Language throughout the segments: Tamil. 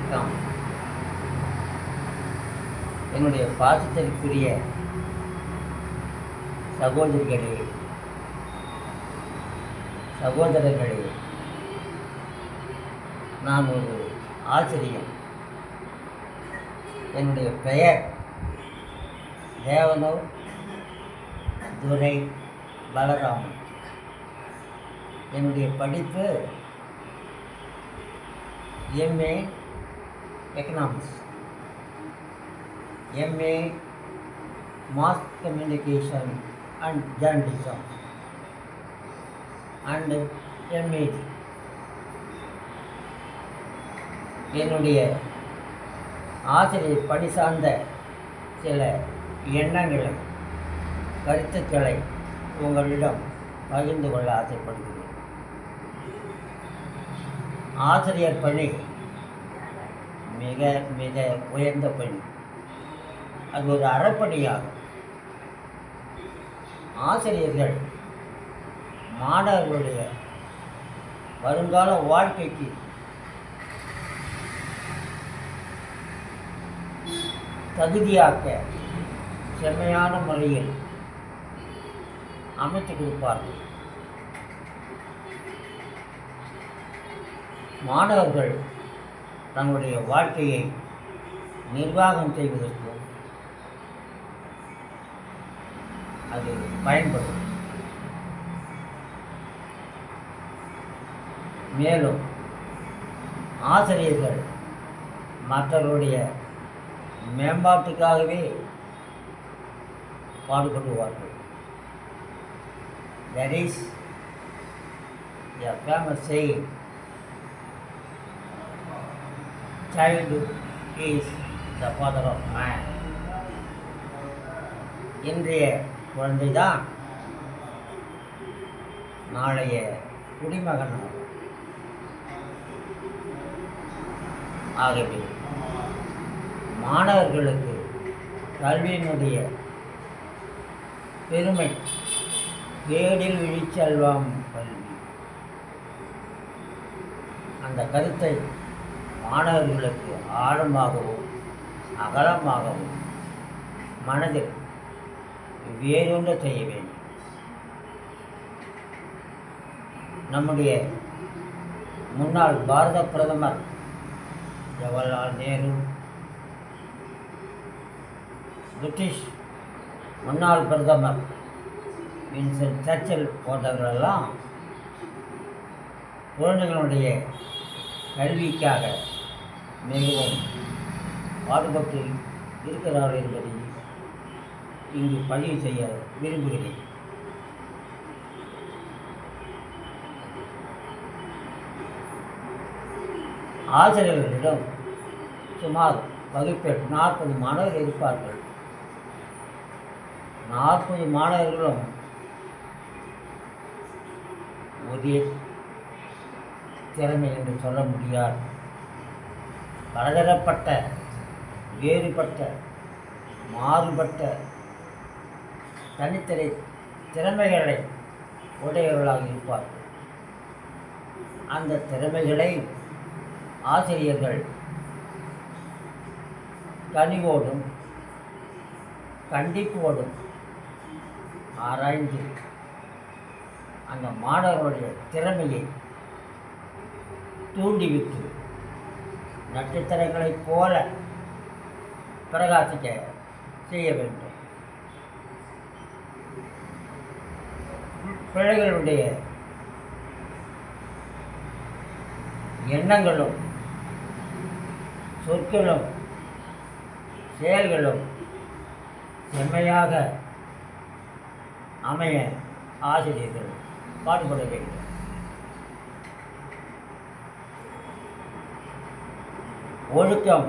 வணக்கம். என்னுடைய பாசத்திற்குரிய சகோதரிகளே, சகோதரர்களே, நான் ஒரு ஆசிரியர். என்னுடைய பெயர் தேவனூர் துரை பலராமன். என்னுடைய படிப்பு MA economics, MA mass communication and journalism and MA. என்னுடைய ஆசிரியர் பணி சார்ந்த சில எண்ணங்களை, கருத்துக்களை உங்களிடம் பகிர்ந்து கொள்ள ஆசைப்படுகிறேன். ஆசிரியர் பணி மிக மிக உயர்ந்த பணி. அது ஒரு அறப்பணியாகும். ஆசிரியர்கள் மாணவர்களுடைய வருங்கால வாழ்க்கைக்கு தகுதியாக்க செம்மையான முறையில் அமைத்து கொடுப்பார்கள். மாணவர்கள் தங்களுடைய வாழ்க்கையை நிர்வாகம் செய்வதற்கும் அது பயன்படும். மேலும் ஆசிரியர்கள் மற்றவருடைய மேம்பாட்டுக்காகவே பாடுபடுவார்கள். That is a famous saying, child is the father of man. இன்றைய குழந்தைதான் நாளைய குடிமகன் ஆகும். ஆகவே மாணவர்களுக்கு கல்வியினுடைய பெருமை கேடில் விழிச்செல்வம் கல்வி. அந்த கருத்தை மாணவர்களுக்கு ஆழமாகவும் அகலமாகவும் மனதில் வேறொன்று செய்ய வேண்டும். நம்முடைய முன்னாள் பாரத பிரதமர் ஜவஹர்லால் நேரு, பிரிட்டிஷ் முன்னாள் பிரதமர் வின்ஸ்டன் சர்ச்சில் போன்றவர்களெல்லாம் குழந்தைகளுடைய கல்விக்காக மிகவும் பாடுபட்டு இருக்கிறார்கள் என்பதை இங்கு பதிவு செய்ய விரும்புகிறேன். ஆசிரியர்களிடம் சுமார் வகுப்பில் 40 மாணவர்கள் இருப்பார்கள். 40 மாணவர்களும் ஒரே திறமை என்று சொல்ல முடியாது. பலதரப்பட்ட, வேறுபட்ட, மாறுபட்ட தனித்தனி திறமைகளை உடையவர்களாக இருப்பார்கள். அந்த திறமைகளை ஆசிரியர்கள் கனிவோடும் கண்டிப்போடும் ஆராய்ந்து அந்த மாணவர்களுடைய திறமையை தூண்டிவிட்டு நட்சத்திரங்களைப் போல பிரகாசிக்க செய்ய வேண்டும். பிள்ளைகளுடைய எண்ணங்களும் சொற்களும் செயல்களும் செம்மையாக அமைய ஆசிரியர்கள் பாடுபட வேண்டும். ஒழுக்கம்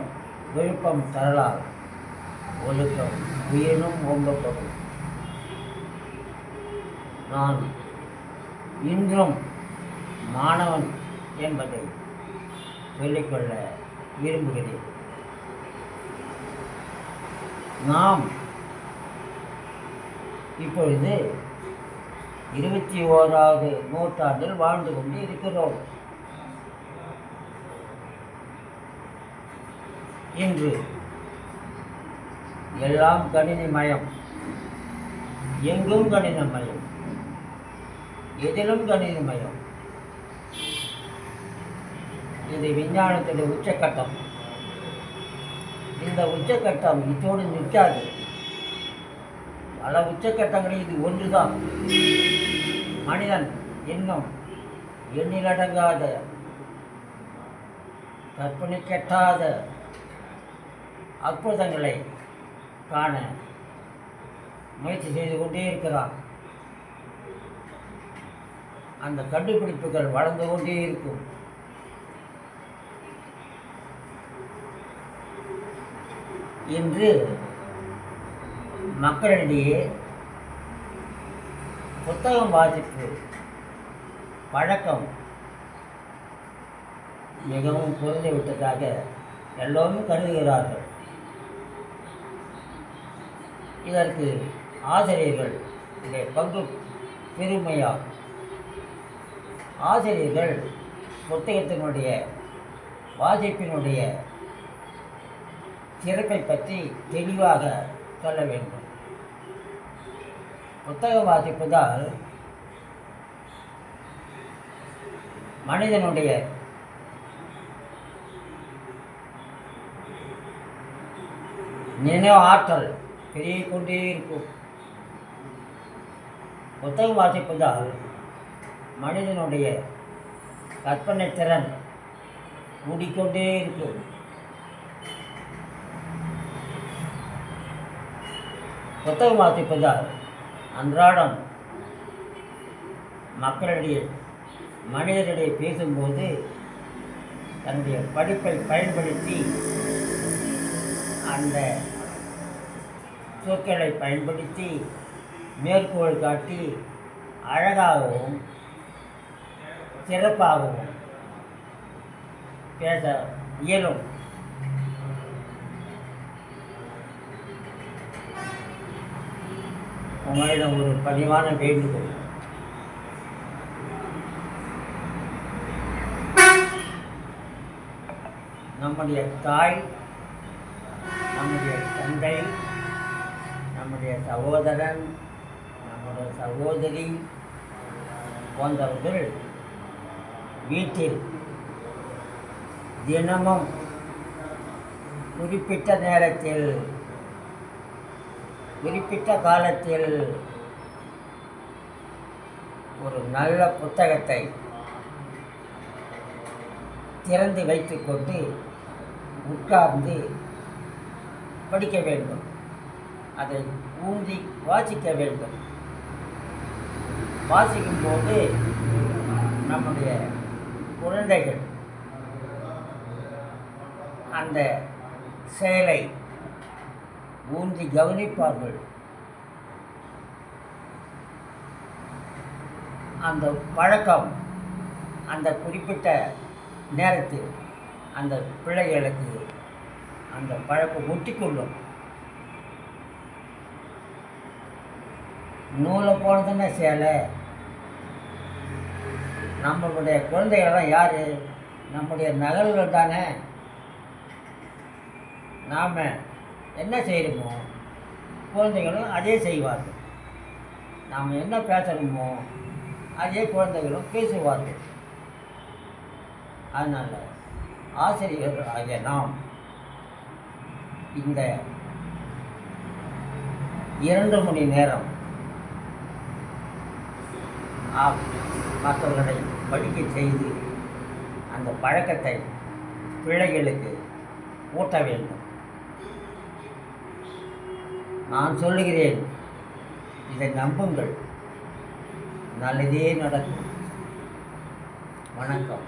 விழுப்பம் தரலால், ஒழுக்கம் உயிரினும் ஓம்பப்படும். நான் இன்றும் மாணவன் என்பதை சொல்லிக்கொள்ள விரும்புகிறேன். நாம் இப்பொழுது 21வது நூற்றாண்டில் வாழ்ந்து கொண்டு இருக்கிறோம். இன்று எல்லாம் கணினிமயம், எங்கும் கணினமயம், எதிலும் கணினிமயம். இது விஞ்ஞானத்துடைய உச்சக்கட்டம். இந்த உச்சக்கட்டம் இதோடு நிற்காது. பல உச்சக்கட்டங்களில் இது ஒன்றுதான். மனிதன் இன்னும் எண்ணிலடங்காத, கற்பனை கெட்டாத அற்புதங்களை காண முயற்சி செய்து கொண்டே இருக்கிறான். அந்த கண்டுபிடிப்புகள் வளர்ந்து கொண்டே இருக்கும். இன்று மக்களிடையே புத்தகம் வாசிப்பு பழக்கம் மிகவும் குறைந்து விட்டதாக எல்லோரும் கருதுகிறார்கள். இதற்கு ஆசிரியர்கள் இதை பங்கு பெருமையால் ஆசிரியர்கள் புத்தகத்தினுடைய வாசிப்பினுடைய சிறப்பை பற்றி தெளிவாக சொல்ல வேண்டும். புத்தகம் வாசிப்பதால் மனிதனுடைய நினைவு ஆற்றல் பெருகிக் கொண்டே இருக்கும். புத்தகம் வாசிப்பதால் மனிதனுடைய கற்பனை திறன் கூடிக்கொண்டே இருக்கும். புத்தகம் வாசிப்பதால் அன்றாடம் மக்களிடையே மனிதரிடையே பேசும்போது தன்னுடைய படிப்பை பயன்படுத்தி அந்த சொற்களை பயன்படுத்தி மேற்கோள் காட்டி அழகாகவும் சிறப்பாகவும் பேச இயலும். உங்களிடம் ஒரு பணிவான வேண்டுகோள். நம்முடைய தாய், நம்முடைய தந்தை, நம்முடைய சகோதரன், நம்முடைய சகோதரி போன்றவர்கள் வீட்டில் தினமும் குறிப்பிட்ட நேரத்தில் குறிப்பிட்ட காலத்தில் ஒரு நல்ல புத்தகத்தை திறந்து வைத்துக்கொண்டு உட்கார்ந்து படிக்க வேண்டும். அதை ஊன்றி வாசிக்க வேண்டும். வாசிக்கும்போது நம்முடைய குழந்தைகள் அந்த செயலை ஊன்றி கவனிப்பார்கள். அந்த பழக்கம் அந்த குறிப்பிட்ட நேரத்தில் அந்த பிள்ளைகளுக்கு அந்த பழக்கம் ஒட்டிக்கொள்ளும். நூலை போனதுன்னா சேலை. நம்மளுடைய குழந்தைகள்லாம் யார்? நம்முடைய நகல்கள் தானே. நாம் என்ன செய்கிறோமோ குழந்தைகளும் அதே செய்வார்கள். நாம் என்ன பேசுகிறோமோ அதே குழந்தைகளும் பேசுவார்கள். அதனால் ஆசிரியர்கள் ஆகிய நாம் இந்த 2 மணி நேரம் மற்றவர்களை படிக்க செய்து அந்த பழக்கத்தை பிள்ளைகளுக்கு ஊட்ட வேண்டும். நான் சொல்லுகிறேன், இதை நம்புங்கள், நல்லதே நடக்கும். வணக்கம்.